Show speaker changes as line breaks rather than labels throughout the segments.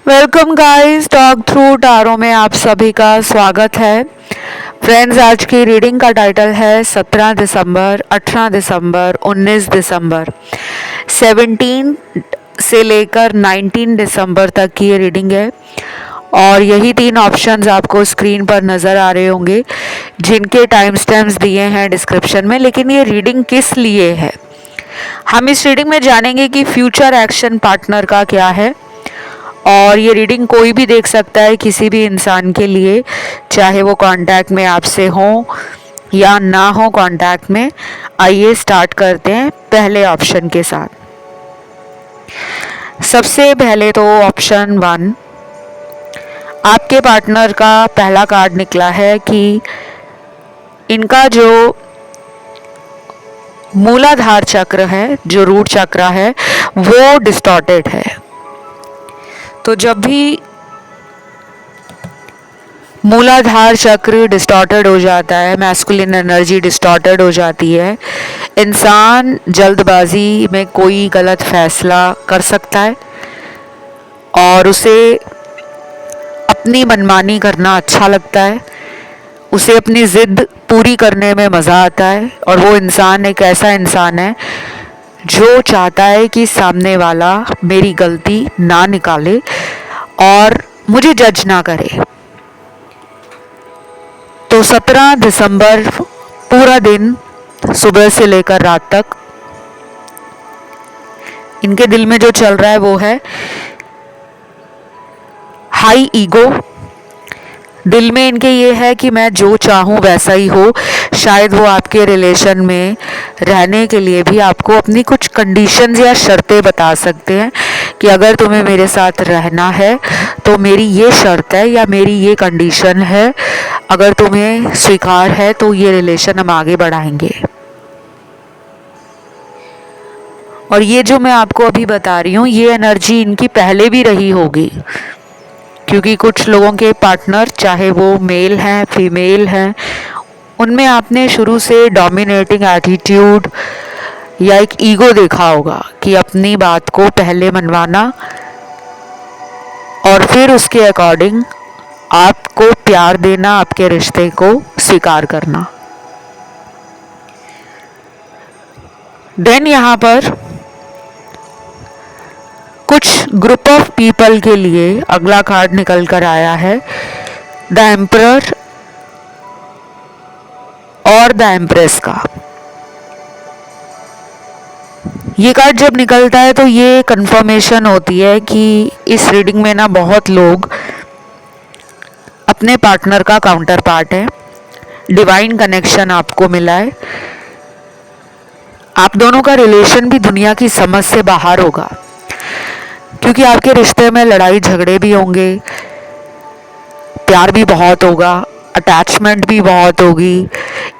Welcome guys, talk through tarot में आप सभी का स्वागत है। फ्रेंड्स, आज की रीडिंग का टाइटल है 17 दिसंबर, 18 दिसंबर, 19 दिसंबर। 17 से लेकर 19 दिसंबर तक की ये रीडिंग है और यही तीन ऑप्शंस आपको स्क्रीन पर नज़र आ रहे होंगे जिनके टाइम स्टैम्प्स दिए हैं डिस्क्रिप्शन में। लेकिन ये रीडिंग किस लिए है, हम इस रीडिंग में जानेंगे कि फ्यूचर एक्शन पार्टनर का क्या है। और ये रीडिंग कोई भी देख सकता है, किसी भी इंसान के लिए, चाहे वो कांटेक्ट में आपसे हो या ना हो कांटेक्ट में। आइए स्टार्ट करते हैं पहले ऑप्शन के साथ। सबसे पहले तो ऑप्शन 1, आपके पार्टनर का पहला कार्ड निकला है कि इनका जो मूलाधार चक्र है, जो रूट चक्र है, वो डिस्टॉर्टेड है। तो जब भी मूलाधार चक्र डिस्टॉर्टेड हो जाता है, मैस्कुलिन एनर्जी डिस्टॉर्टेड हो जाती है, इंसान जल्दबाजी में कोई गलत फैसला कर सकता है और उसे अपनी मनमानी करना अच्छा लगता है, उसे अपनी ज़िद पूरी करने में मज़ा आता है। और वो इंसान एक ऐसा इंसान है जो चाहता है कि सामने वाला मेरी गलती ना निकाले और मुझे जज ना करे। तो 17 दिसंबर पूरा दिन सुबह से लेकर रात तक इनके दिल में जो चल रहा है वो है हाई ईगो। दिल में इनके ये है कि मैं जो चाहूँ वैसा ही हो। शायद वो आपके रिलेशन में रहने के लिए भी आपको अपनी कुछ कंडीशंस या शर्तें बता सकते हैं कि अगर तुम्हें मेरे साथ रहना है तो मेरी ये शर्त है या मेरी ये कंडीशन है, अगर तुम्हें स्वीकार है तो ये रिलेशन हम आगे बढ़ाएंगे। और ये जो मैं आपको अभी बता रही हूँ, ये एनर्जी इनकी पहले भी रही होगी, क्योंकि कुछ लोगों के पार्टनर, चाहे वो मेल हैं फीमेल हैं, उनमें आपने शुरू से डोमिनेटिंग एटीट्यूड या एक ईगो देखा होगा कि अपनी बात को पहले मनवाना और फिर उसके अकॉर्डिंग आपको प्यार देना, आपके रिश्ते को स्वीकार करना। देन यहाँ पर कुछ ग्रुप ऑफ पीपल के लिए अगला कार्ड निकल कर आया है द एम्परर और द एम्प्रेस का। ये कार्ड जब निकलता है तो ये कंफर्मेशन होती है कि इस रीडिंग में ना बहुत लोग अपने पार्टनर का काउंटर पार्ट है। डिवाइन कनेक्शन आपको मिला है। आप दोनों का रिलेशन भी दुनिया की समझ से बाहर होगा, क्योंकि आपके रिश्ते में लड़ाई झगड़े भी होंगे, प्यार भी बहुत होगा, अटैचमेंट भी बहुत होगी,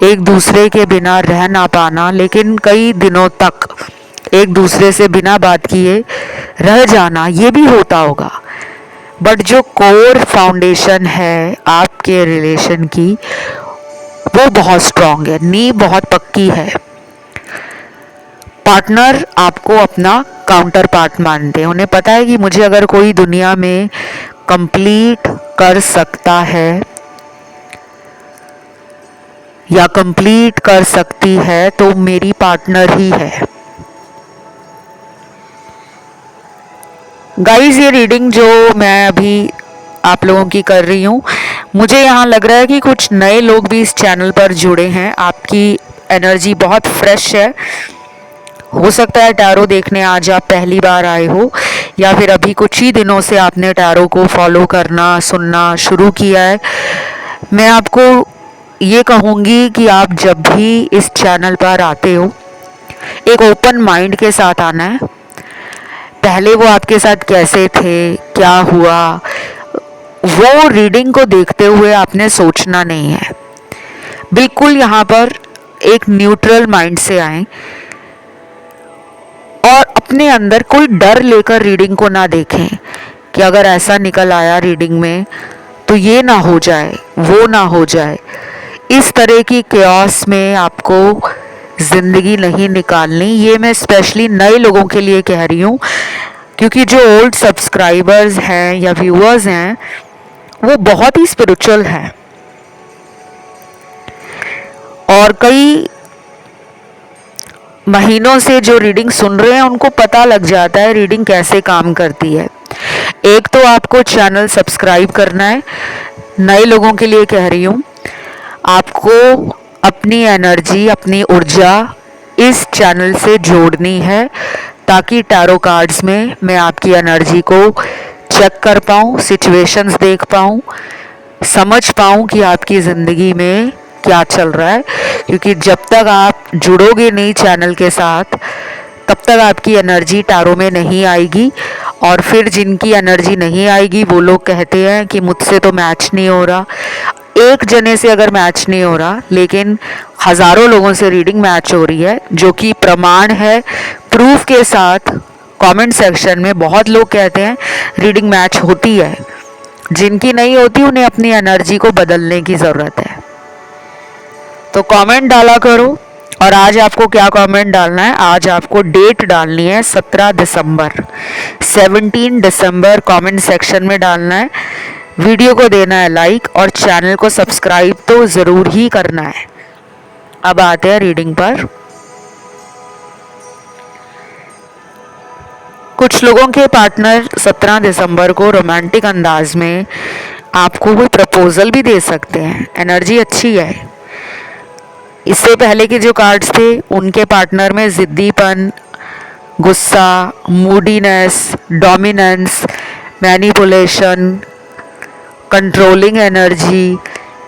एक दूसरे के बिना रह ना पाना, लेकिन कई दिनों तक एक दूसरे से बिना बात किए रह जाना, ये भी होता होगा। बट जो कोर फाउंडेशन है आपके रिलेशन की, वो बहुत स्ट्रांग है, नींव बहुत पक्की है। पार्टनर आपको अपना काउंटर पार्ट मानते हैं। उन्हें पता है कि मुझे अगर कोई दुनिया में कंप्लीट कर सकता है या कंप्लीट कर सकती है तो मेरी पार्टनर ही है। गाइस, ये रीडिंग जो मैं अभी आप लोगों की कर रही हूँ, मुझे यहाँ लग रहा है कि कुछ नए लोग भी इस चैनल पर जुड़े हैं। आपकी एनर्जी बहुत फ्रेश है। हो सकता है टैरो देखने आज आप पहली बार आए हो, या फिर अभी कुछ ही दिनों से आपने टैरो को फॉलो करना सुनना शुरू किया है। मैं आपको ये कहूँगी कि आप जब भी इस चैनल पर आते हो, एक ओपन माइंड के साथ आना है। पहले वो आपके साथ कैसे थे, क्या हुआ, वो रीडिंग को देखते हुए आपने सोचना नहीं है। बिल्कुल यहाँ पर एक न्यूट्रल माइंड से आए और अपने अंदर कोई डर लेकर रीडिंग को ना देखें कि अगर ऐसा निकल आया रीडिंग में तो ये ना हो जाए, वो ना हो जाए। इस तरह की क्यास में आपको ज़िंदगी नहीं निकालनी। ये मैं स्पेशली नए लोगों के लिए कह रही हूँ। क्योंकि जो ओल्ड सब्सक्राइबर्स हैं या व्यूअर्स हैं वो बहुत ही स्पिरिचुअल हैं और कई महीनों से जो रीडिंग सुन रहे हैं उनको पता लग जाता है रीडिंग कैसे काम करती है। एक तो आपको चैनल सब्सक्राइब करना है, नए लोगों के लिए कह रही हूँ, आपको अपनी एनर्जी, अपनी ऊर्जा इस चैनल से जोड़नी है ताकि टैरो कार्ड्स में मैं आपकी एनर्जी को चेक कर पाऊँ, सिचुएशंस देख पाऊँ, समझ पाऊँ कि आपकी ज़िंदगी में क्या चल रहा है। क्योंकि जब तक आप जुड़ोगे नहीं चैनल के साथ तब तक आपकी एनर्जी टैरो में नहीं आएगी और फिर जिनकी एनर्जी नहीं आएगी वो लोग कहते हैं कि मुझसे तो मैच नहीं हो रहा। एक जने से अगर मैच नहीं हो रहा लेकिन हज़ारों लोगों से रीडिंग मैच हो रही है, जो कि प्रमाण है प्रूफ के साथ। कमेंट सेक्शन में बहुत लोग कहते हैं रीडिंग मैच होती है, जिनकी नहीं होती उन्हें अपनी एनर्जी को बदलने की ज़रूरत है। तो कमेंट डाला करो। और आज आपको क्या कमेंट डालना है, आज आपको डेट डालनी है 17 दिसंबर, 17 दिसंबर कमेंट सेक्शन में डालना है। वीडियो को देना है लाइक और चैनल को सब्सक्राइब तो ज़रूर ही करना है। अब आते हैं रीडिंग पर। कुछ लोगों के पार्टनर 17 दिसंबर को रोमांटिक अंदाज में आपको कोई प्रपोजल भी दे सकते हैं। एनर्जी अच्छी है। इससे पहले के जो कार्ड्स थे उनके पार्टनर में ज़िद्दीपन, गुस्सा, मूडीनेस, डोमिनेंस, मैनिपुलेशन, कंट्रोलिंग एनर्जी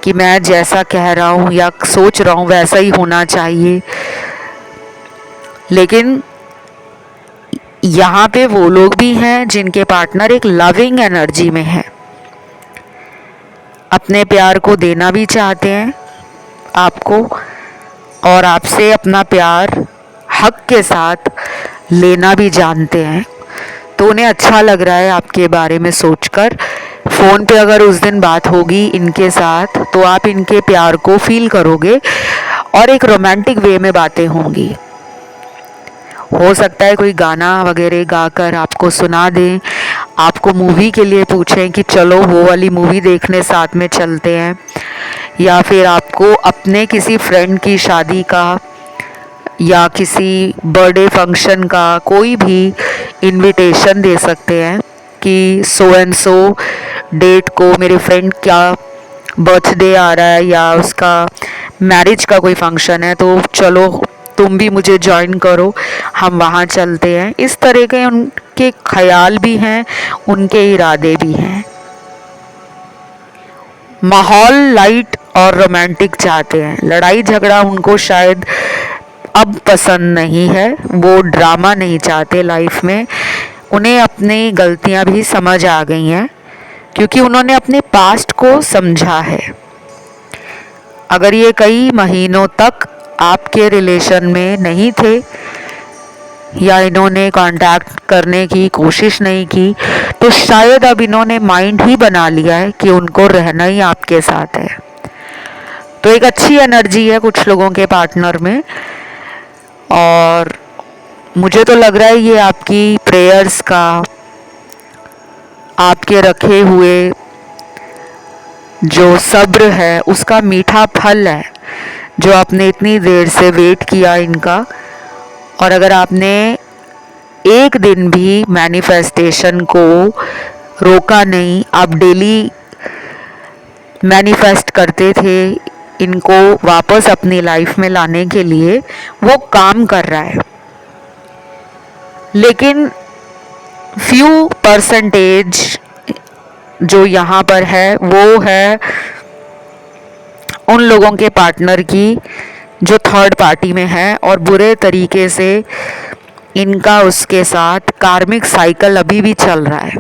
कि मैं जैसा कह रहा हूँ या सोच रहा हूँ वैसा ही होना चाहिए। लेकिन यहाँ पे वो लोग भी हैं जिनके पार्टनर एक लविंग एनर्जी में है, अपने प्यार को देना भी चाहते हैं आपको और आपसे अपना प्यार हक के साथ लेना भी जानते हैं। तो उन्हें अच्छा लग रहा है आपके बारे में सोचकर। फ़ोन पे अगर उस दिन बात होगी इनके साथ तो आप इनके प्यार को फील करोगे और एक रोमांटिक वे में बातें होंगी। हो सकता है कोई गाना वगैरह गाकर आपको सुना दें, आपको मूवी के लिए पूछें कि चलो वो वाली मूवी देखने साथ में चलते हैं, या फिर आपको अपने किसी फ्रेंड की शादी का या किसी बर्थडे फंक्शन का कोई भी इनविटेशन दे सकते हैं कि सो एंड सो डेट को मेरे फ्रेंड का बर्थडे आ रहा है या उसका मैरिज का कोई फंक्शन है, तो चलो तुम भी मुझे ज्वाइन करो, हम वहाँ चलते हैं। इस तरह के उनके ख्याल भी हैं, उनके इरादे भी हैं। माहौल लाइट और रोमांटिक चाहते हैं। लड़ाई झगड़ा उनको शायद अब पसंद नहीं है, वो ड्रामा नहीं चाहते लाइफ में। उन्हें अपनी गलतियां भी समझ आ गई हैं क्योंकि उन्होंने अपने पास्ट को समझा है। अगर ये कई महीनों तक आपके रिलेशन में नहीं थे या इन्होंने कांटेक्ट करने की कोशिश नहीं की तो शायद अब इन्होंने माइंड ही बना लिया है कि उनको रहना ही आपके साथ है। तो एक अच्छी एनर्जी है कुछ लोगों के पार्टनर में और मुझे तो लग रहा है ये आपकी प्रेयर्स का, आपके रखे हुए जो सब्र है उसका मीठा फल है जो आपने इतनी देर से वेट किया इनका। और अगर आपने एक दिन भी मैनिफेस्टेशन को रोका नहीं, आप डेली मैनिफेस्ट करते थे इनको वापस अपनी लाइफ में लाने के लिए, वो काम कर रहा है। लेकिन फ्यू परसेंटेज जो यहाँ पर है वो है उन लोगों के पार्टनर की जो थर्ड पार्टी में है और बुरे तरीके से इनका उसके साथ कार्मिक साइकिल अभी भी चल रहा है।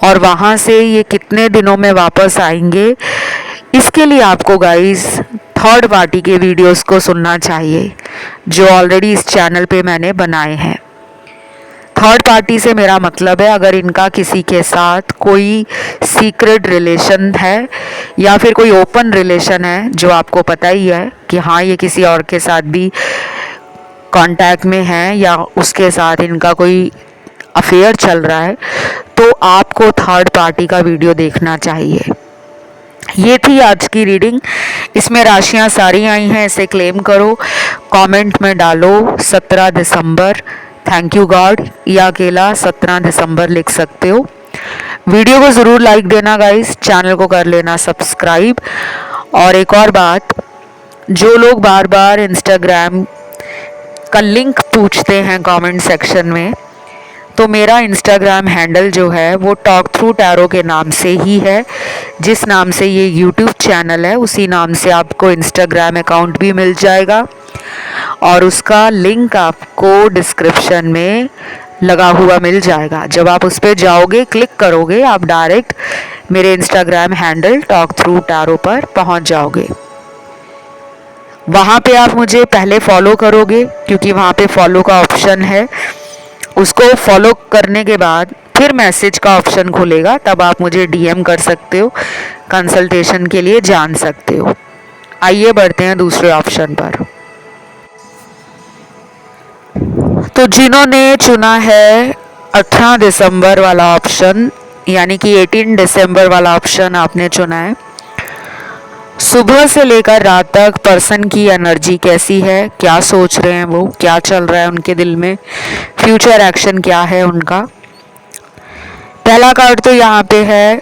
और वहाँ से ये कितने दिनों में वापस आएंगे, इसके लिए आपको गाइस थर्ड पार्टी के वीडियोस को सुनना चाहिए जो ऑलरेडी इस चैनल पे मैंने बनाए हैं। थर्ड पार्टी से मेरा मतलब है अगर इनका किसी के साथ कोई सीक्रेट रिलेशन है या फिर कोई ओपन रिलेशन है जो आपको पता ही है कि हाँ ये किसी और के साथ भी कांटेक्ट में है या उसके साथ इनका कोई अफेयर चल रहा है तो आपको थर्ड पार्टी का वीडियो देखना चाहिए। ये थी आज की रीडिंग। इसमें राशियां सारी आई हैं, इसे क्लेम करो, कमेंट में डालो 17 दिसंबर, थैंक यू गॉड, या अकेला 17 दिसंबर लिख सकते हो। वीडियो को ज़रूर लाइक देना गाइस, चैनल को कर लेना सब्सक्राइब। और एक और बात, जो लोग बार बार इंस्टाग्राम का लिंक पूछते हैं कमेंट सेक्शन में, तो मेरा इंस्टाग्राम हैंडल जो है वो टॉक थ्रू टैरो के नाम से ही है। जिस नाम से ये यूट्यूब चैनल है उसी नाम से आपको इंस्टाग्राम अकाउंट भी मिल जाएगा और उसका लिंक आपको डिस्क्रिप्शन में लगा हुआ मिल जाएगा। जब आप उस पर जाओगे, क्लिक करोगे, आप डायरेक्ट मेरे Instagram handle talk through tarot पर पहुंच जाओगे। वहाँ पे आप मुझे पहले फॉलो करोगे क्योंकि वहाँ पे फॉलो का ऑप्शन है। उसको फॉलो करने के बाद फिर मैसेज का ऑप्शन खुलेगा, तब आप मुझे डीएम कर सकते हो, कंसल्टेशन के लिए जान सकते हो। आइए बढ़ते हैं दूसरे ऑप्शन पर। तो जिन्होंने चुना है 18 दिसंबर वाला ऑप्शन, यानी कि 18 दिसंबर वाला ऑप्शन आपने चुना है, सुबह से लेकर रात तक पर्सन की एनर्जी कैसी है, क्या सोच रहे हैं वो, क्या चल रहा है उनके दिल में, फ्यूचर एक्शन क्या है उनका। पहला कार्ड तो यहाँ पे है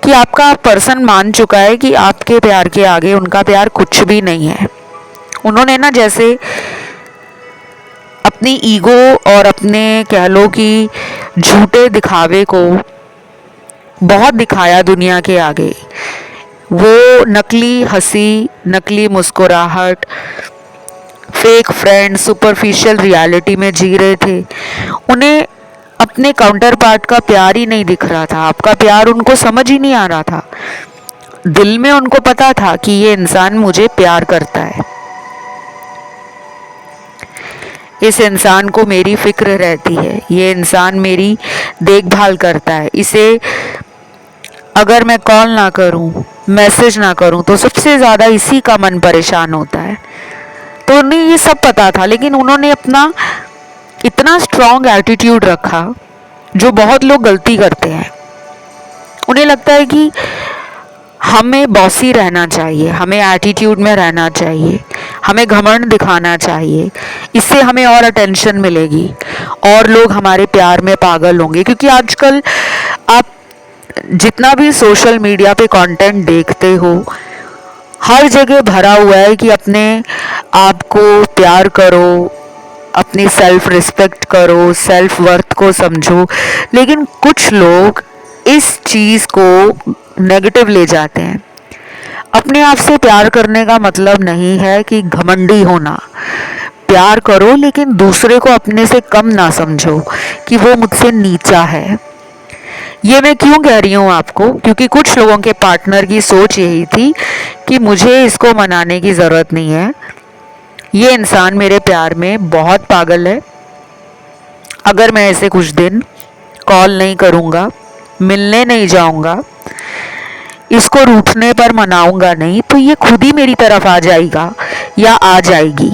कि आपका पर्सन मान चुका है कि आपके प्यार के आगे उनका प्यार कुछ भी नहीं है। उन्होंने ना जैसे अपनी ईगो और अपने कह लो कि झूठे दिखावे को बहुत दिखाया दुनिया के आगे। वो नकली हंसी, नकली मुस्कुराहट, फेक फ्रेंड, सुपरफिशियल रियलिटी में जी रहे थे। उन्हें अपने काउंटर पार्ट का प्यार ही नहीं दिख रहा था, आपका प्यार उनको समझ ही नहीं आ रहा था। दिल में उनको पता था कि ये इंसान मुझे प्यार करता है, इस इंसान को मेरी फिक्र रहती है, ये इंसान मेरी देखभाल करता है, इसे अगर मैं कॉल ना करूं, मैसेज ना करूं तो सबसे ज़्यादा इसी का मन परेशान होता है। तो उन्हें ये सब पता था, लेकिन उन्होंने अपना इतना स्ट्रॉन्ग एटीट्यूड रखा जो बहुत लोग गलती करते हैं। उन्हें लगता है कि हमें बॉसी रहना चाहिए, हमें एटीट्यूड में रहना चाहिए, हमें घमंड दिखाना चाहिए, इससे हमें और अटेंशन मिलेगी और लोग हमारे प्यार में पागल होंगे। क्योंकि आजकल आप जितना भी सोशल मीडिया पे कंटेंट देखते हो, हर जगह भरा हुआ है कि अपने आप को प्यार करो, अपनी सेल्फ रिस्पेक्ट करो, सेल्फ वर्थ को समझो। लेकिन कुछ लोग इस चीज़ को नेगेटिव ले जाते हैं। अपने आप से प्यार करने का मतलब नहीं है कि घमंडी होना। प्यार करो लेकिन दूसरे को अपने से कम ना समझो कि वो मुझसे नीचा है। ये मैं क्यों कह रही हूँ आपको, क्योंकि कुछ लोगों के पार्टनर की सोच यही थी कि मुझे इसको मनाने की ज़रूरत नहीं है, ये इंसान मेरे प्यार में बहुत पागल है, अगर मैं ऐसे कुछ दिन कॉल नहीं करूँगा, मिलने नहीं जाऊँगा, इसको रूठने पर मनाऊँगा नहीं, तो ये खुद ही मेरी तरफ आ जाएगा या आ जाएगी।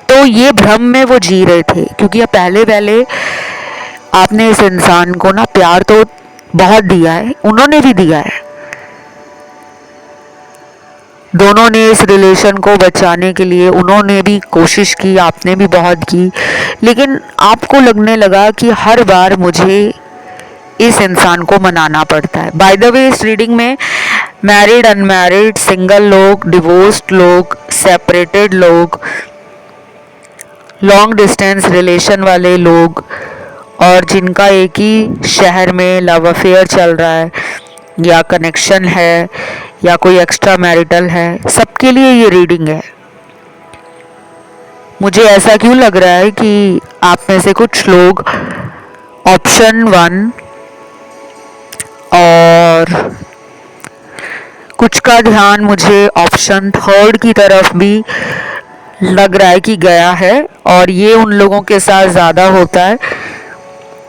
तो ये भ्रम में वो जी रहे थे, क्योंकि पहले आपने इस इंसान को ना प्यार तो बहुत दिया है, उन्होंने भी दिया है। दोनों ने इस रिलेशन को बचाने के लिए उन्होंने भी कोशिश की, आपने भी बहुत की, लेकिन आपको लगने लगा कि हर बार मुझे इस इंसान को मनाना पड़ता है। बाय द वे, इस रीडिंग में मैरिड, अनमैरिड, सिंगल लोग, डिवोर्स्ड लोग, सेपरेटेड लोग, लॉन्ग डिस्टेंस रिलेशन वाले लोग और जिनका एक ही शहर में लव अफेयर चल रहा है या कनेक्शन है या कोई एक्स्ट्रा मैरिटल है, सबके लिए ये रीडिंग है। मुझे ऐसा क्यों लग रहा है कि आप में से कुछ लोग ऑप्शन 1 और कुछ का ध्यान मुझे ऑप्शन 3 की तरफ भी लग रहा है कि गया है, और ये उन लोगों के साथ ज़्यादा होता है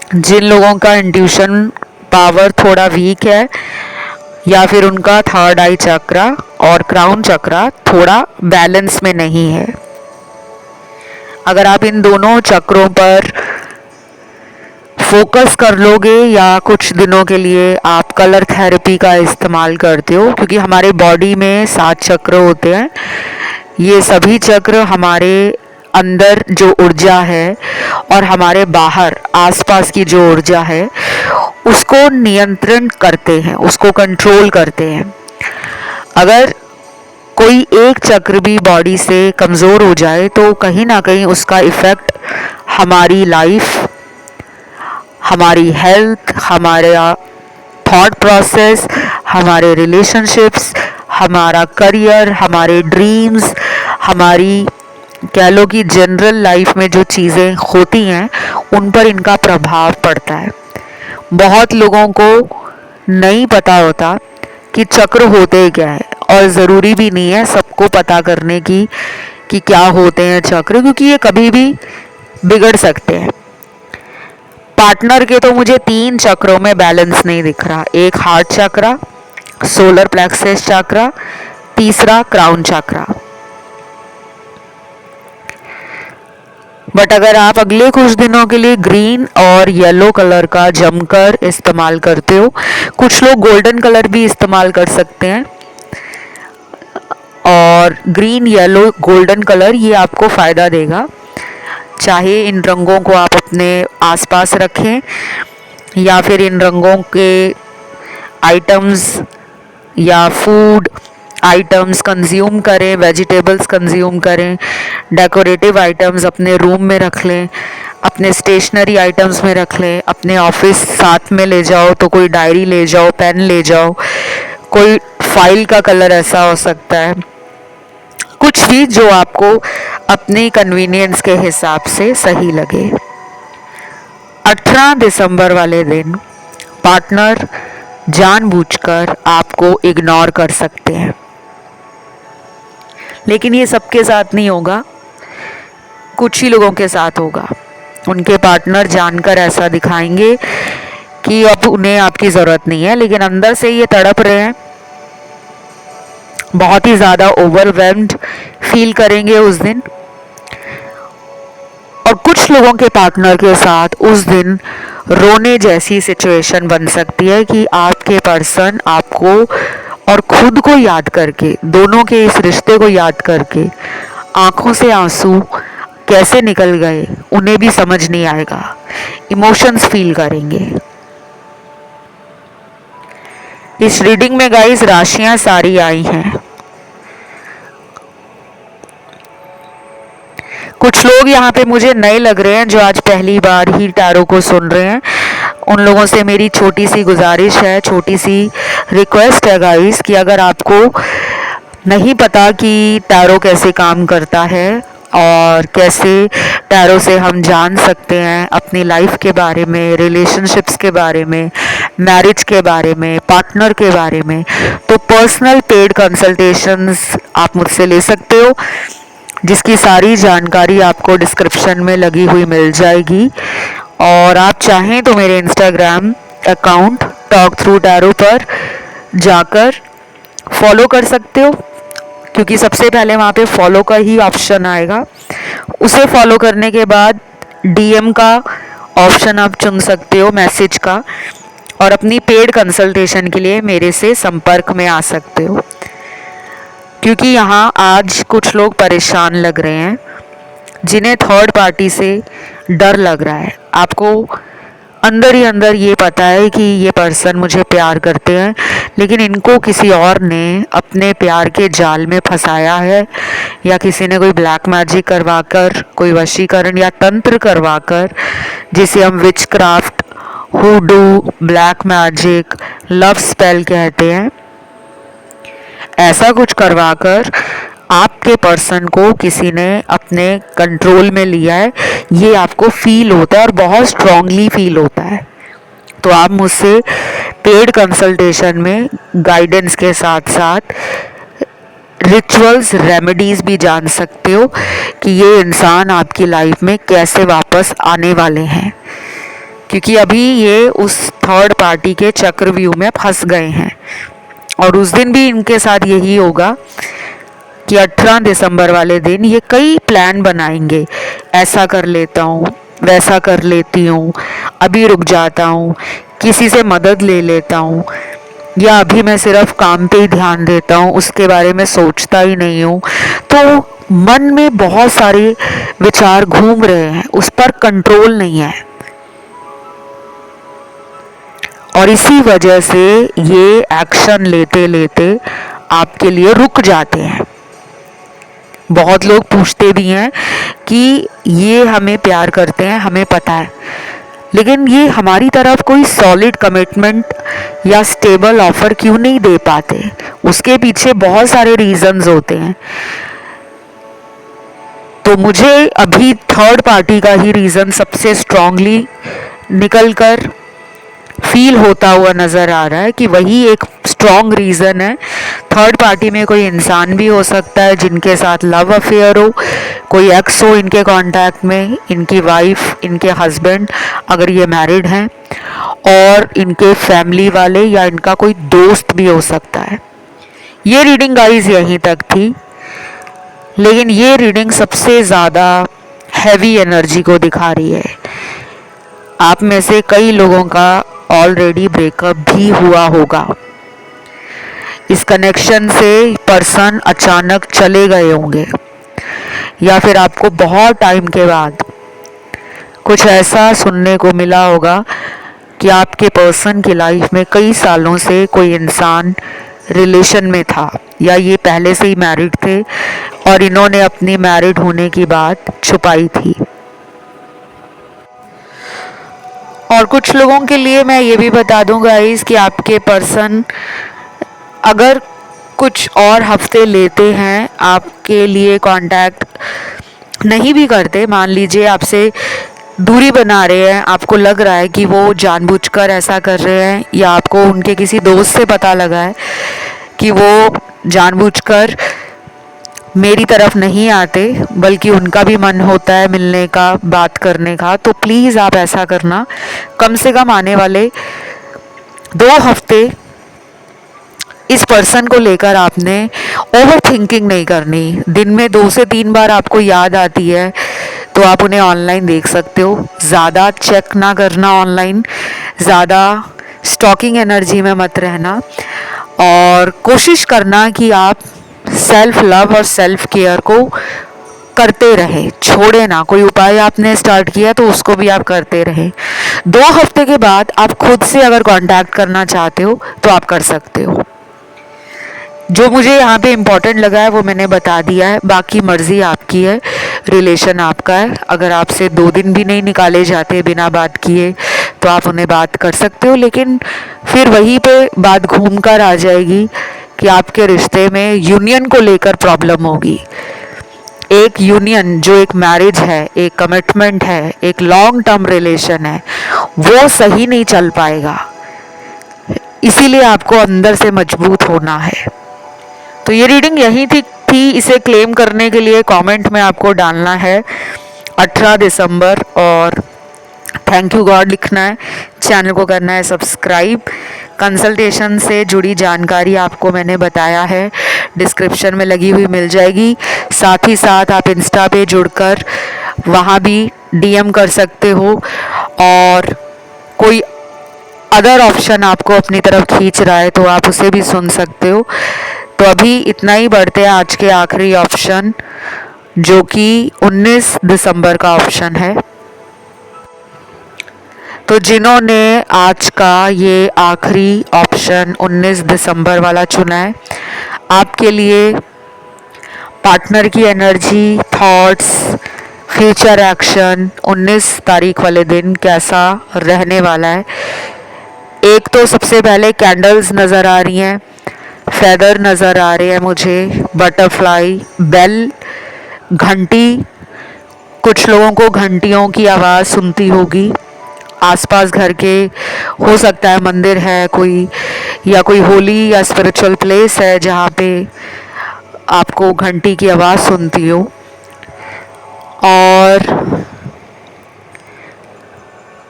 जिन लोगों का इंट्यूशन पावर थोड़ा वीक है या फिर उनका थर्ड आई चक्रा और क्राउन चक्रा थोड़ा बैलेंस में नहीं है। अगर आप इन दोनों चक्रों पर फोकस कर लोगे या कुछ दिनों के लिए आप कलर थेरेपी का इस्तेमाल करते हो, क्योंकि हमारे बॉडी में 7 चक्र होते हैं। ये सभी चक्र हमारे अंदर जो ऊर्जा है और हमारे बाहर आसपास की जो ऊर्जा है उसको नियंत्रण करते हैं, उसको कंट्रोल करते हैं। अगर कोई एक चक्र भी बॉडी से कमज़ोर हो जाए तो कहीं ना कहीं उसका इफ़ेक्ट हमारी लाइफ, हमारी हेल्थ, हमारा थॉट प्रोसेस, हमारे रिलेशनशिप्स, हमारा करियर, हमारे ड्रीम्स, हमारी कह लो कि जनरल लाइफ में जो चीज़ें होती हैं उन पर इनका प्रभाव पड़ता है। बहुत लोगों को नहीं पता होता कि चक्र होते क्या है, और ज़रूरी भी नहीं है सबको पता करने की कि क्या होते हैं चक्र, क्योंकि ये कभी भी बिगड़ सकते हैं। पार्टनर के तो मुझे 3 चक्रों में बैलेंस नहीं दिख रहा। एक हार्ट चक्रा, सोलर प्लेक्सस चक्रा, तीसरा क्राउन चक्रा। बट अगर आप अगले कुछ दिनों के लिए ग्रीन और येलो कलर का जमकर इस्तेमाल करते हो, कुछ लोग गोल्डन कलर भी इस्तेमाल कर सकते हैं, और ग्रीन येलो गोल्डन कलर ये आपको फ़ायदा देगा। चाहे इन रंगों को आप अपने आसपास रखें या फिर इन रंगों के आइटम्स या फूड आइटम्स कंज्यूम करें, वेजिटेबल्स कंज्यूम करें, डेकोरेटिव आइटम्स अपने रूम में रख लें, अपने स्टेशनरी आइटम्स में रख लें, अपने ऑफिस साथ में ले जाओ तो कोई डायरी ले जाओ, पेन ले जाओ, कोई फाइल का कलर ऐसा हो सकता है, कुछ भी जो आपको अपनी कन्वीनियंस के हिसाब से सही लगे। 18 दिसंबर वाले दिन पार्टनर जानबूझकर आपको इग्नोर कर सकते हैं, लेकिन ये सबके साथ नहीं होगा, कुछ ही लोगों के साथ होगा। उनके पार्टनर जानकर ऐसा दिखाएंगे कि अब उन्हें आपकी ज़रूरत नहीं है, लेकिन अंदर से ये तड़प रहे हैं, बहुत ही ज़्यादा ओवरवेल्म्ड फील करेंगे उस दिन। और कुछ लोगों के पार्टनर के साथ उस दिन रोने जैसी सिचुएशन बन सकती है कि आपके पर्सन आपको और खुद को याद करके, दोनों के इस रिश्ते को याद करके आंखों से आंसू कैसे निकल गए उन्हें भी समझ नहीं आएगा, इमोशंस फील करेंगे। इस रीडिंग में गाइस राशियां सारी आई हैं। कुछ लोग यहाँ पे मुझे नए लग रहे हैं जो आज पहली बार ही टैरो को सुन रहे हैं। उन लोगों से मेरी छोटी सी गुजारिश है, छोटी सी रिक्वेस्ट है गाइस, कि अगर आपको नहीं पता कि टैरो कैसे काम करता है और कैसे टैरो से हम जान सकते हैं अपनी लाइफ के बारे में, रिलेशनशिप्स के बारे में, मैरिज के बारे में, पार्टनर के बारे में, तो पर्सनल पेड कंसल्टेशंस आप मुझसे ले सकते हो, जिसकी सारी जानकारी आपको डिस्क्रिप्शन में लगी हुई मिल जाएगी। और आप चाहें तो मेरे Instagram account talk through tarot पर जाकर फॉलो कर सकते हो, क्योंकि सबसे पहले वहाँ पे फॉलो का ही ऑप्शन आएगा। उसे फॉलो करने के बाद डीएम का ऑप्शन आप चुन सकते हो, मैसेज का, और अपनी पेड कंसल्टेशन के लिए मेरे से संपर्क में आ सकते हो। क्योंकि यहाँ आज कुछ लोग परेशान लग रहे हैं, जिन्हें थर्ड पार्टी से डर लग रहा है। आपको अंदर ही अंदर ये पता है कि ये पर्सन मुझे प्यार करते हैं, लेकिन इनको किसी और ने अपने प्यार के जाल में फंसाया है, या किसी ने कोई ब्लैक मैजिक करवाकर, कोई वशीकरण या तंत्र करवाकर, जिसे हम witchcraft, hoodoo, black magic, love spell कहते हैं, ऐसा कुछ करवाकर आपके पर्सन को किसी ने अपने कंट्रोल में लिया है। ये आपको फील होता है और बहुत स्ट्रांगली फील होता है। तो आप मुझसे पेड कंसल्टेशन में गाइडेंस के साथ साथ रिचुअल्स, रेमेडीज भी जान सकते हो कि ये इंसान आपकी लाइफ में कैसे वापस आने वाले हैं, क्योंकि अभी ये उस थर्ड पार्टी के चक्रव्यूह में फंस गए हैं। और उस दिन भी इनके साथ यही होगा कि 18 दिसंबर वाले दिन ये कई प्लान बनाएंगे, ऐसा कर लेता हूँ, वैसा कर लेती हूँ, अभी रुक जाता हूँ, किसी से मदद ले लेता हूँ, या अभी मैं सिर्फ काम पे ही ध्यान देता हूँ, उसके बारे में सोचता ही नहीं हूँ। तो मन में बहुत सारे विचार घूम रहे हैं, उस पर कंट्रोल नहीं है, और इसी वजह से ये एक्शन लेते लेते आपके लिए रुक जाते हैं। बहुत लोग पूछते भी हैं कि ये हमें प्यार करते हैं, हमें पता है, लेकिन ये हमारी तरफ कोई सॉलिड कमिटमेंट या स्टेबल ऑफर क्यों नहीं दे पाते। उसके पीछे बहुत सारे रीजंस होते हैं। तो मुझे अभी थर्ड पार्टी का ही रीज़न सबसे स्ट्रांगली निकल कर फील होता हुआ नज़र आ रहा है कि वही एक स्ट्रॉन्ग रीज़न है। थर्ड पार्टी में कोई इंसान भी हो सकता है जिनके साथ लव अफेयर हो, कोई एक्स हो इनके कांटेक्ट में, इनकी वाइफ, इनके हस्बैंड अगर ये मैरिड हैं, और इनके फैमिली वाले या इनका कोई दोस्त भी हो सकता है। ये रीडिंग गाइस यहीं तक थी, लेकिन ये रीडिंग सबसे ज़्यादा हैवी एनर्जी को दिखा रही है। आप में से कई लोगों का ऑलरेडी ब्रेकअप भी हुआ होगा। इस कनेक्शन से पर्सन अचानक चले गए होंगे, या फिर आपको बहुत टाइम के बाद कुछ ऐसा सुनने को मिला होगा कि आपके पर्सन की लाइफ में कई सालों से कोई इंसान रिलेशन में था, या ये पहले से ही मैरिड थे और इन्होंने अपनी मैरिड होने की बात छुपाई थी। और कुछ लोगों के लिए मैं ये भी बता दूं गाइस कि आपके पर्सन अगर कुछ और हफ्ते लेते हैं, आपके लिए कांटेक्ट नहीं भी करते, मान लीजिए आपसे दूरी बना रहे हैं, आपको लग रहा है कि वो जानबूझकर ऐसा कर रहे हैं, या आपको उनके किसी दोस्त से पता लगा है कि वो जानबूझकर मेरी तरफ नहीं आते, बल्कि उनका भी मन होता है मिलने का, बात करने का, तो प्लीज़ आप ऐसा करना, कम से कम आने वाले 2 हफ्ते इस पर्सन को लेकर आपने ओवर थिंकिंग नहीं करनी। दिन में 2 से 3 बार आपको याद आती है तो आप उन्हें ऑनलाइन देख सकते हो। ज़्यादा चेक ना करना ऑनलाइन, ज़्यादा स्टॉकिंग एनर्जी में मत रहना, और कोशिश करना कि आप सेल्फ लव और सेल्फ केयर को करते रहे, छोड़े ना। कोई उपाय आपने स्टार्ट किया तो उसको भी आप करते रहे। 2 हफ्ते के बाद आप खुद से अगर कांटेक्ट करना चाहते हो तो आप कर सकते हो। जो मुझे यहाँ पे इम्पोर्टेंट लगा है वो मैंने बता दिया है, बाकी मर्जी आपकी है, रिलेशन आपका है। अगर आपसे 2 दिन भी नहीं निकाले जाते बिना बात किए तो आप उन्हें बात कर सकते हो, लेकिन फिर वहीं पे बात घूम कर आ जाएगी कि आपके रिश्ते में यूनियन को लेकर प्रॉब्लम होगी। एक यूनियन जो एक मैरिज है, एक कमिटमेंट है, एक लॉन्ग टर्म रिलेशन है, वो सही नहीं चल पाएगा। इसीलिए आपको अंदर से मजबूत होना है। तो ये रीडिंग यही थी। इसे क्लेम करने के लिए कमेंट में आपको डालना है 18 दिसंबर और थैंक यू गॉड लिखना है। चैनल को करना है सब्सक्राइब। कंसल्टेशन से जुड़ी जानकारी आपको मैंने बताया है, डिस्क्रिप्शन में लगी हुई मिल जाएगी। साथ ही साथ आप इंस्टा पे जुड़कर वहाँ भी डीएम कर सकते हो, और कोई अदर ऑप्शन आपको अपनी तरफ खींच रहा है तो आप उसे भी सुन सकते हो। तो अभी इतना ही, बढ़ते हैं आज के आखिरी ऑप्शन, जो कि 19 दिसंबर का ऑप्शन है। तो जिन्होंने आज का ये आखिरी ऑप्शन 19 दिसंबर वाला चुना है, आपके लिए पार्टनर की एनर्जी, थॉट्स, फ्यूचर एक्शन 19 तारीख वाले दिन कैसा रहने वाला है। एक तो सबसे पहले कैंडल्स नज़र आ रही हैं, फेदर नज़र आ रहे हैं मुझे, बटरफ्लाई, बेल, घंटी। कुछ लोगों को घंटियों की आवाज़ सुनती होगी आसपास घर के, हो सकता है मंदिर है कोई, या कोई होली या स्पिरिचुअल प्लेस है जहाँ पे आपको घंटी की आवाज़ सुनती हो। और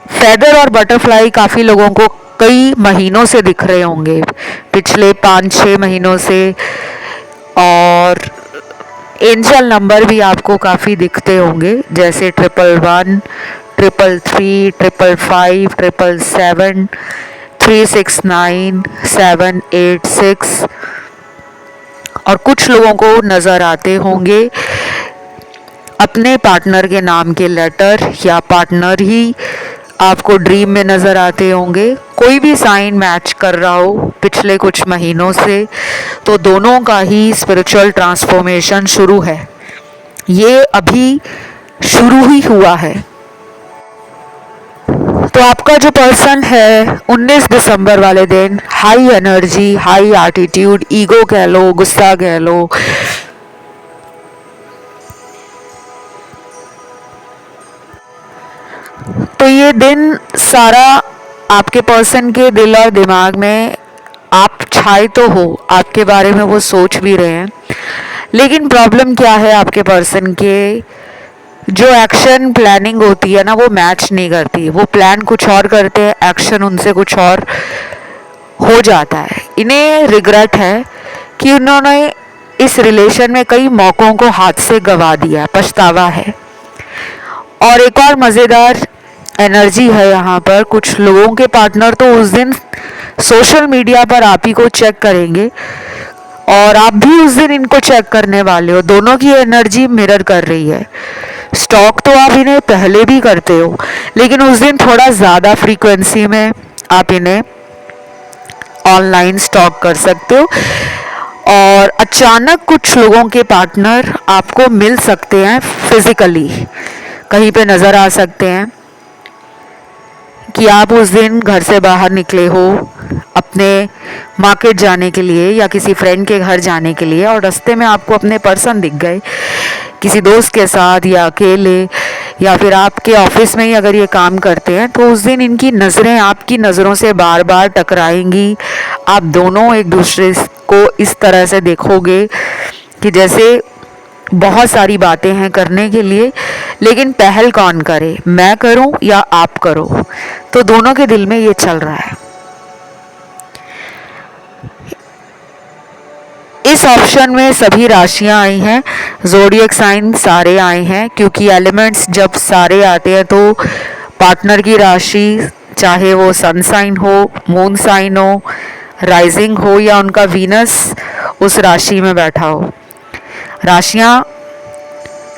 फेदर और बटरफ्लाई काफ़ी लोगों को कई महीनों से दिख रहे होंगे, पिछले 5-6 महीनों से। और एंजल नंबर भी आपको काफ़ी दिखते होंगे, जैसे 111, 333, 555, 777, 369, 786। और कुछ लोगों को नज़र आते होंगे अपने पार्टनर के नाम के लेटर, या पार्टनर ही आपको ड्रीम में नज़र आते होंगे। कोई भी साइन मैच कर रहा हो पिछले कुछ महीनों से, तो दोनों का ही स्पिरिचुअल ट्रांसफॉर्मेशन शुरू है। ये अभी शुरू ही हुआ है। तो आपका जो पर्सन है 19 दिसंबर वाले दिन high energy, high attitude, ego कह लो, गुस्सा कह लो, तो ये दिन सारा आपके पर्सन के दिल और दिमाग में आप छाए तो हो, आपके बारे में वो सोच भी रहे हैं। लेकिन प्रॉब्लम क्या है, आपके पर्सन के जो एक्शन प्लानिंग होती है ना, वो मैच नहीं करती। वो प्लान कुछ और करते हैं, एक्शन उनसे कुछ और हो जाता है। इन्हें रिग्रेट है कि उन्होंने इस रिलेशन में कई मौक़ों को हाथ से गंवा दिया, पछतावा है। और एक और मज़ेदार एनर्जी है यहाँ पर, कुछ लोगों के पार्टनर तो उस दिन सोशल मीडिया पर आप ही को चेक करेंगे और आप भी उस दिन इनको चेक करने वाले हो। दोनों की एनर्जी मिरर कर रही है। स्टॉक तो आप इन्हें पहले भी करते हो, लेकिन उस दिन थोड़ा ज़्यादा फ्रीक्वेंसी में आप इन्हें ऑनलाइन स्टॉक कर सकते हो। और अचानक कुछ लोगों के पार्टनर आपको मिल सकते हैं, फिजिकली कहीं पे नज़र आ सकते हैं कि आप उस दिन घर से बाहर निकले हो अपने मार्केट जाने के लिए या किसी फ्रेंड के घर जाने के लिए, और रास्ते में आपको अपने पर्सन दिख गए किसी दोस्त के साथ या अकेले, या फिर आपके ऑफिस में ही अगर ये काम करते हैं, तो उस दिन इनकी नज़रें आपकी नज़रों से बार बार टकराएंगी। आप दोनों एक दूसरे को इस तरह से देखोगे कि जैसे बहुत सारी बातें हैं करने के लिए, लेकिन पहल कौन करे, मैं करूं या आप करो। तो दोनों के दिल में ये चल रहा है। इस ऑप्शन में सभी राशियां आई हैं, ज़ोडिएक साइन सारे आए हैं, क्योंकि एलिमेंट्स जब सारे आते हैं तो पार्टनर की राशि, चाहे वो सन साइन हो, मून साइन हो, राइजिंग हो, या उनका वीनस उस राशि में बैठा हो, राशियां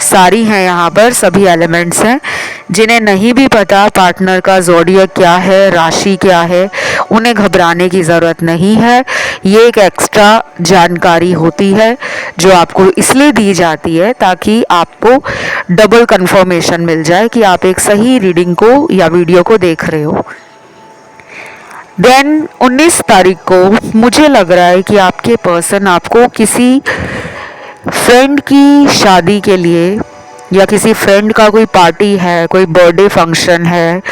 सारी हैं यहाँ पर, सभी एलिमेंट्स हैं। जिन्हें नहीं भी पता पार्टनर का ज़ोडिएक क्या है, राशि क्या है, उन्हें घबराने की ज़रूरत नहीं है। ये एक एक्स्ट्रा जानकारी होती है जो आपको इसलिए दी जाती है ताकि आपको डबल कंफर्मेशन मिल जाए कि आप एक सही रीडिंग को या वीडियो को देख रहे हो। देन 19 तारीख को मुझे लग रहा है कि आपके पर्सन आपको किसी फ्रेंड की शादी के लिए, या किसी फ्रेंड का कोई पार्टी है, कोई बर्थडे फंक्शन है,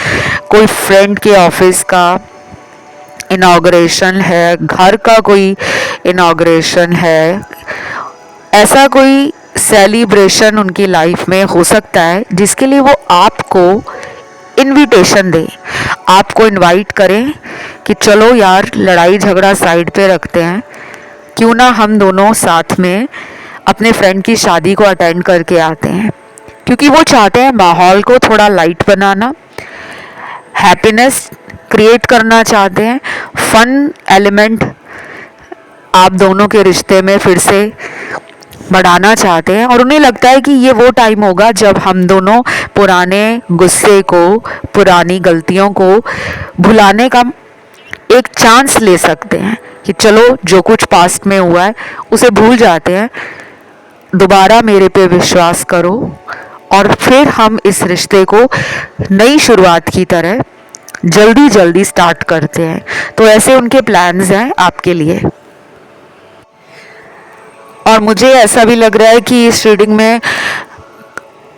कोई फ्रेंड के ऑफिस का इनॉग्रेशन है, घर का कोई इनॉग्रेशन है, ऐसा कोई सेलिब्रेशन उनकी लाइफ में हो सकता है जिसके लिए वो आपको इनविटेशन दें, आपको इनवाइट करें कि चलो यार लड़ाई झगड़ा साइड पे रखते हैं, क्यों ना हम दोनों साथ में अपने फ्रेंड की शादी को अटेंड करके आते हैं। क्योंकि वो चाहते हैं माहौल को थोड़ा लाइट बनाना, हैप्पीनेस क्रिएट करना चाहते हैं, फन एलिमेंट आप दोनों के रिश्ते में फिर से बढ़ाना चाहते हैं। और उन्हें लगता है कि ये वो टाइम होगा जब हम दोनों पुराने गुस्से को, पुरानी गलतियों को भुलाने का एक चांस ले सकते हैं कि चलो जो कुछ पास्ट में हुआ है उसे भूल जाते हैं, दोबारा मेरे पे विश्वास करो, और फिर हम इस रिश्ते को नई शुरुआत की तरह जल्दी जल्दी स्टार्ट करते हैं। तो ऐसे उनके प्लान्स हैं आपके लिए। और मुझे ऐसा भी लग रहा है कि इस रीडिंग में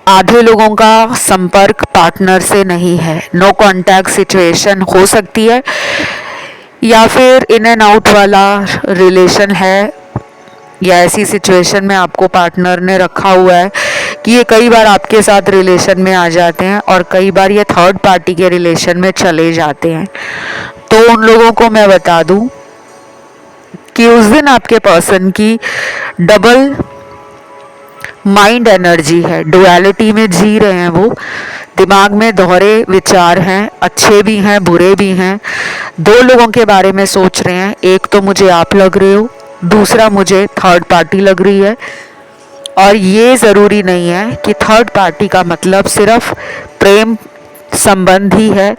आधे लोगों का संपर्क पार्टनर से नहीं है, नो कांटेक्ट सिचुएशन हो सकती है, या फिर इन एंड आउट वाला रिलेशन है, या ऐसी सिचुएशन में आपको पार्टनर ने रखा हुआ है कि ये कई बार आपके साथ रिलेशन में आ जाते हैं और कई बार ये थर्ड पार्टी के रिलेशन में चले जाते हैं। तो उन लोगों को मैं बता दूं कि उस दिन आपके पर्सन की डबल माइंड एनर्जी है, डुअलिटी में जी रहे हैं वो, दिमाग में दोहरे विचार हैं, अच्छे भी हैं बुरे भी हैं। दो लोगों के बारे में सोच रहे हैं, एक तो मुझे आप लग रहे हो, दूसरा मुझे थर्ड पार्टी लग रही है। और ये ज़रूरी नहीं है कि थर्ड पार्टी का मतलब सिर्फ प्रेम संबंध ही है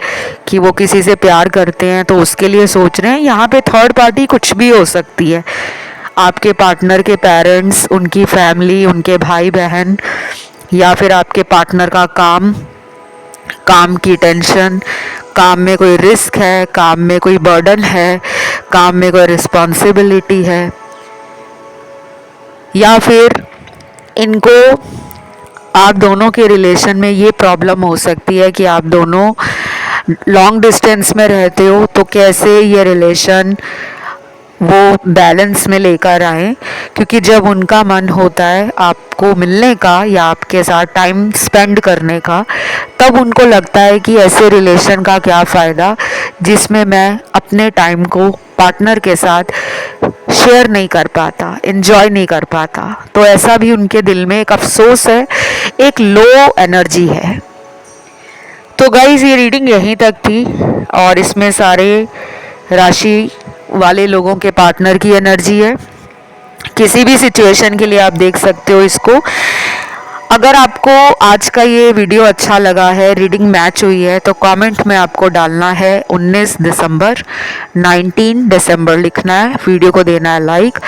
कि वो किसी से प्यार करते हैं तो उसके लिए सोच रहे हैं। यहाँ पे थर्ड पार्टी कुछ भी हो सकती है। आपके पार्टनर के पेरेंट्स, उनकी फैमिली, उनके भाई बहन, या फिर आपके पार्टनर का काम, काम की टेंशन, काम में कोई रिस्क है, काम में कोई बर्डन है, काम में कोई रिस्पॉन्सिबिलिटी है, या फिर इनको आप दोनों के रिलेशन में ये प्रॉब्लम हो सकती है कि आप दोनों लॉन्ग डिस्टेंस में रहते हो तो कैसे ये रिलेशन वो बैलेंस में लेकर आए। क्योंकि जब उनका मन होता है आपको मिलने का या आपके साथ टाइम स्पेंड करने का, तब उनको लगता है कि ऐसे रिलेशन का क्या फ़ायदा जिसमें मैं अपने टाइम को पार्टनर के साथ शेयर नहीं कर पाता, एंजॉय नहीं कर पाता। तो ऐसा भी उनके दिल में एक अफसोस है, एक लो एनर्जी है। तो गाइज ये रीडिंग यहीं तक थी और इसमें सारे राशि वाले लोगों के पार्टनर की एनर्जी है। किसी भी सिचुएशन के लिए आप देख सकते हो इसको। अगर आपको आज का ये वीडियो अच्छा लगा है, रीडिंग मैच हुई है, तो कमेंट में आपको डालना है 19 दिसंबर, 19 दिसंबर लिखना है, वीडियो को देना है लाइक,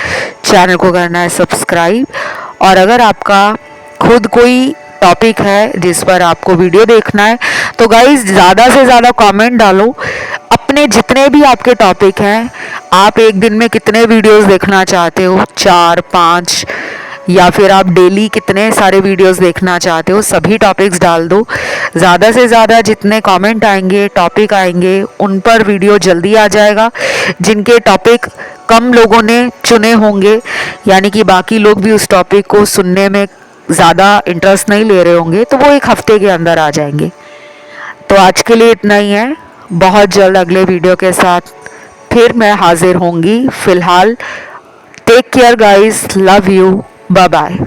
चैनल को करना है सब्सक्राइब। और अगर आपका खुद कोई टॉपिक है जिस पर आपको वीडियो देखना है तो गाइज ज़्यादा से ज़्यादा कमेंट डालो। अपने जितने भी आपके टॉपिक हैं, आप एक दिन में कितने वीडियोस देखना चाहते हो, 4, 5, या फिर आप डेली कितने सारे वीडियोस देखना चाहते हो, सभी टॉपिक्स डाल दो। ज़्यादा से ज़्यादा जितने कमेंट आएंगे, टॉपिक आएंगे, उन पर वीडियो जल्दी आ जाएगा। जिनके टॉपिक कम लोगों ने चुने होंगे, यानी कि बाकी लोग भी उस टॉपिक को सुनने में ज़्यादा इंटरेस्ट नहीं ले रहे होंगे, तो वो एक हफ्ते के अंदर आ जाएंगे। तो आज के लिए इतना ही है। बहुत जल्द अगले वीडियो के साथ फिर मैं हाजिर होंगी। फ़िलहाल take care guys, love you, bye bye.